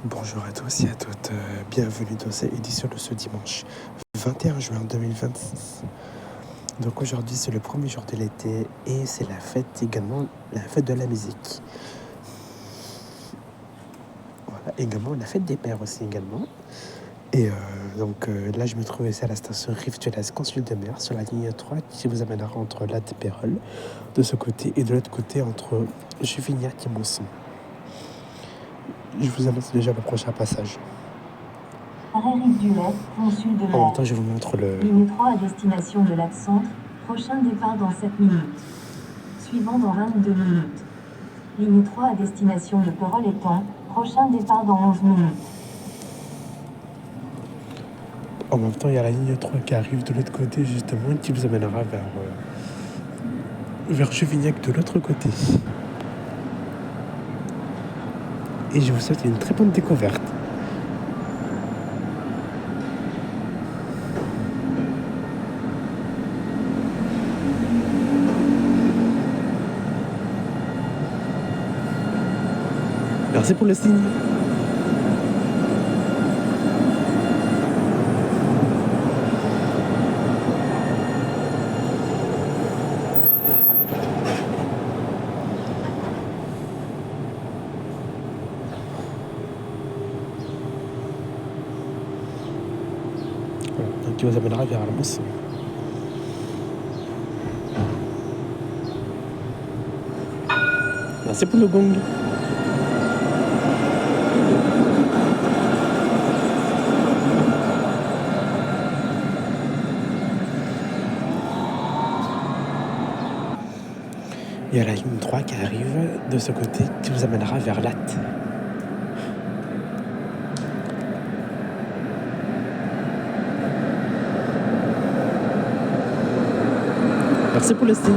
Bonjour à tous et à toutes, bienvenue dans cette édition de ce dimanche 21 juin 2026. Donc aujourd'hui c'est le premier jour de l'été et c'est la fête également, la fête de la musique. Voilà, également la fête des pères aussi également. Et là je me trouve ici à la station Rive-Tuelaise Consul de Mer sur la ligne 3 qui vous amènera entre Latte et Pérols de ce côté et de l'autre côté entre Juvignac et Monson. Je vous annonce déjà le prochain passage. Arrêt Rive-Tuelaise, Consul de En Mer. même temps je vous montre le... Ligne 3 à destination de Lac-Centre, prochain départ dans 7 minutes. Suivant dans 22 minutes. Ligne 3 à destination de Perol-Étang, prochain départ dans 11 minutes. En même temps, il y a la ligne 3 qui arrive de l'autre côté, justement, qui vous amènera vers Juvignac de l'autre côté. Et je vous souhaite une très bonne découverte. Merci pour le signe. Donc qui vous amènera vers la Mousse. Merci pour le gong. Il y a la ligne 3 qui arrive de ce côté qui vous amènera vers Latte. Merci pour le signe.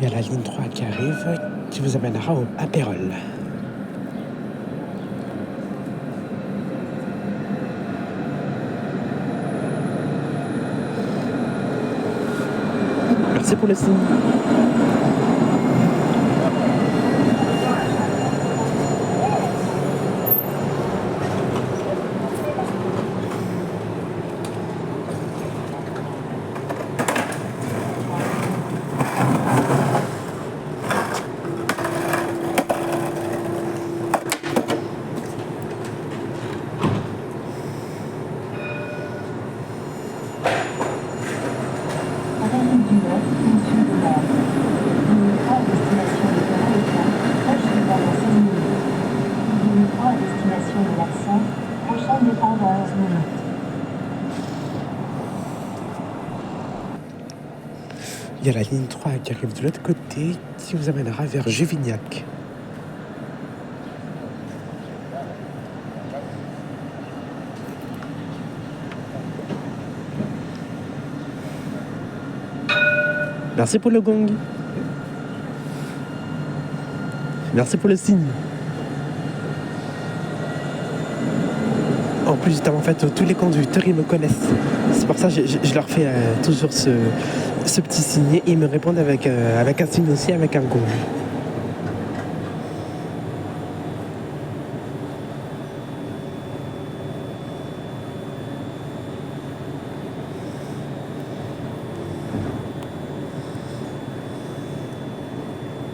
Il y a la ligne 3 qui arrive, qui vous amènera à Pérols. Merci pour le signe. Il y a la ligne 3 qui arrive de l'autre côté qui vous amènera vers Juvignac. Merci pour le gong. Merci pour le signe. En plus, justement, en fait, tous les conducteurs, ils me connaissent. C'est pour ça que je leur fais toujours ce petit signe. Ils me répondent avec un signe aussi, avec un gong.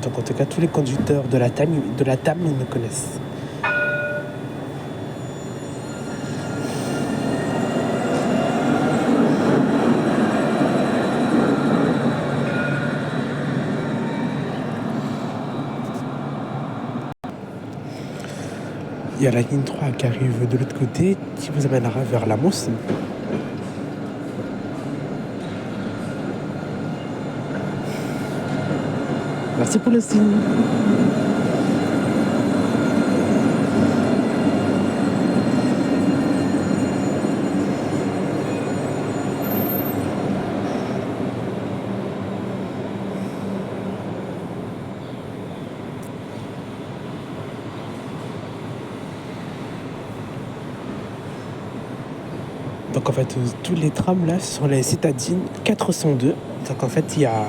Donc en tout cas, tous les conducteurs de la TAM, ils me connaissent. Il y a la ligne 3 qui arrive de l'autre côté, qui vous amènera vers la Mosson. Merci pour le signe. Donc en fait, tous les trams là sont les citadines 402. Donc en fait, il y a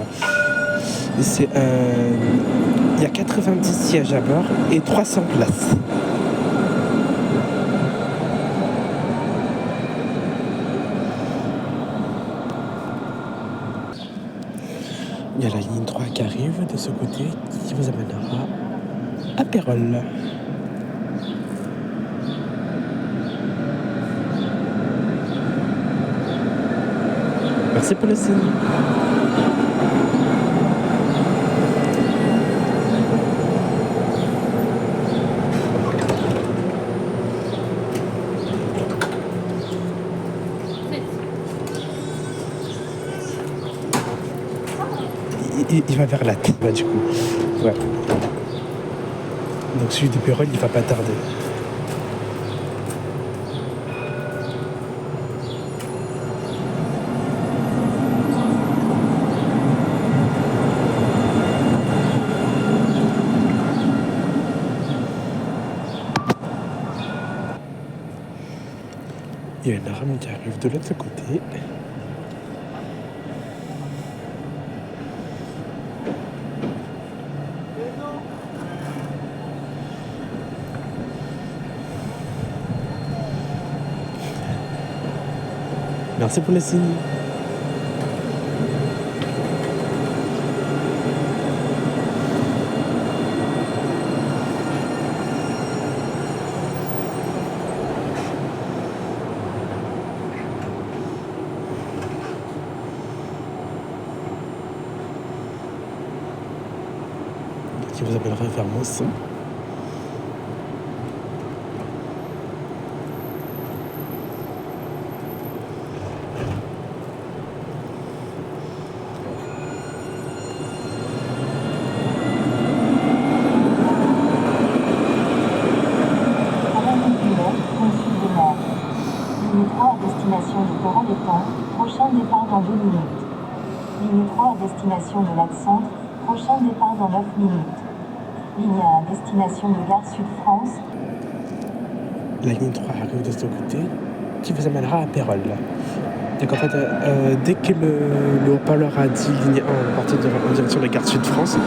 90 sièges à bord et 300 places. Il y a la ligne 3 qui arrive de ce côté qui vous amènera à Pérols. Merci pour le signe. Il va vers Latte, du coup. Ouais. Donc celui de Pérols, il va pas tarder. Il y a une rame qui arrive de l'autre côté. Merci pour le signe. Qui vous amènera vers Mosson. Ligne 3 à destination de Port-en-Étang, prochain départ dans 2 minutes. Ligne 3 à destination de Lac-Centre, prochain départ dans 9 minutes. Ligne à destination de Gare Sud-France. La ligne 3 arrive de ce côté, qui vous amènera à Pérols. Donc en fait, dès que le haut-parleur a dit ligne 1 à partir en direction de la Gare Sud-France,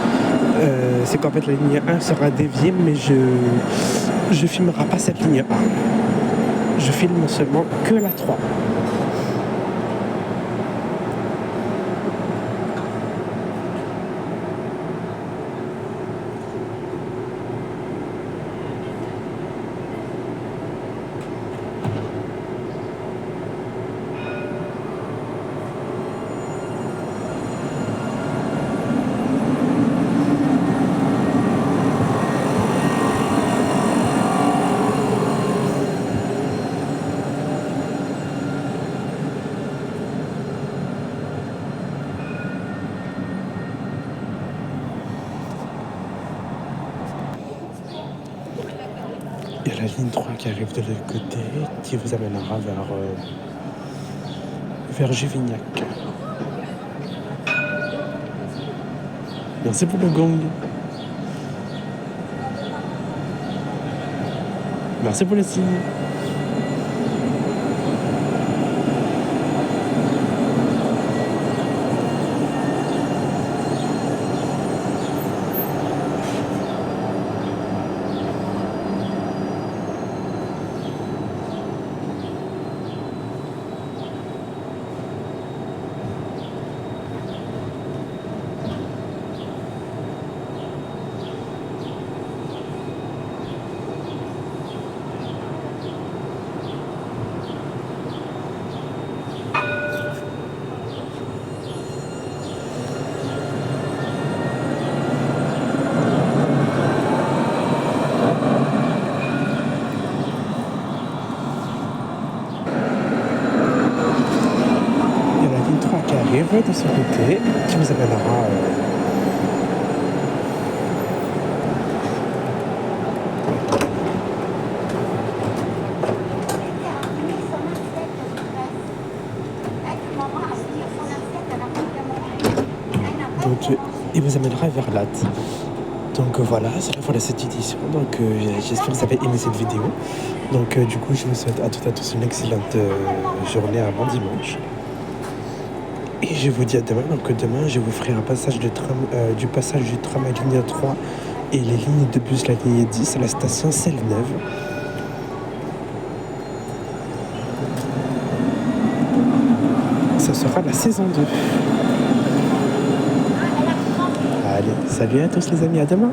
c'est qu'en fait la ligne 1 sera déviée, mais je filmerai pas cette ligne 1. Je filme seulement que la 3. Il y a la ligne 3 qui arrive de l'autre côté, qui vous amènera vers Juvignac. Merci pour le gong. Merci pour le signe. métro de ce côté qui vous amènera donc il vous amènera vers Latte. Donc voilà, c'est la fin de cette édition. Donc j'espère que vous avez aimé cette vidéo. Donc du coup, je vous souhaite à toutes et à tous une excellente journée avant dimanche. Et je vous dis à demain. Donc demain, je vous ferai un passage de tram, du passage du tram à ligne 3 et les lignes de bus la ligne 10 à la station Selle-Neuve. Ce sera la saison 2. Allez, salut à tous les amis, à demain.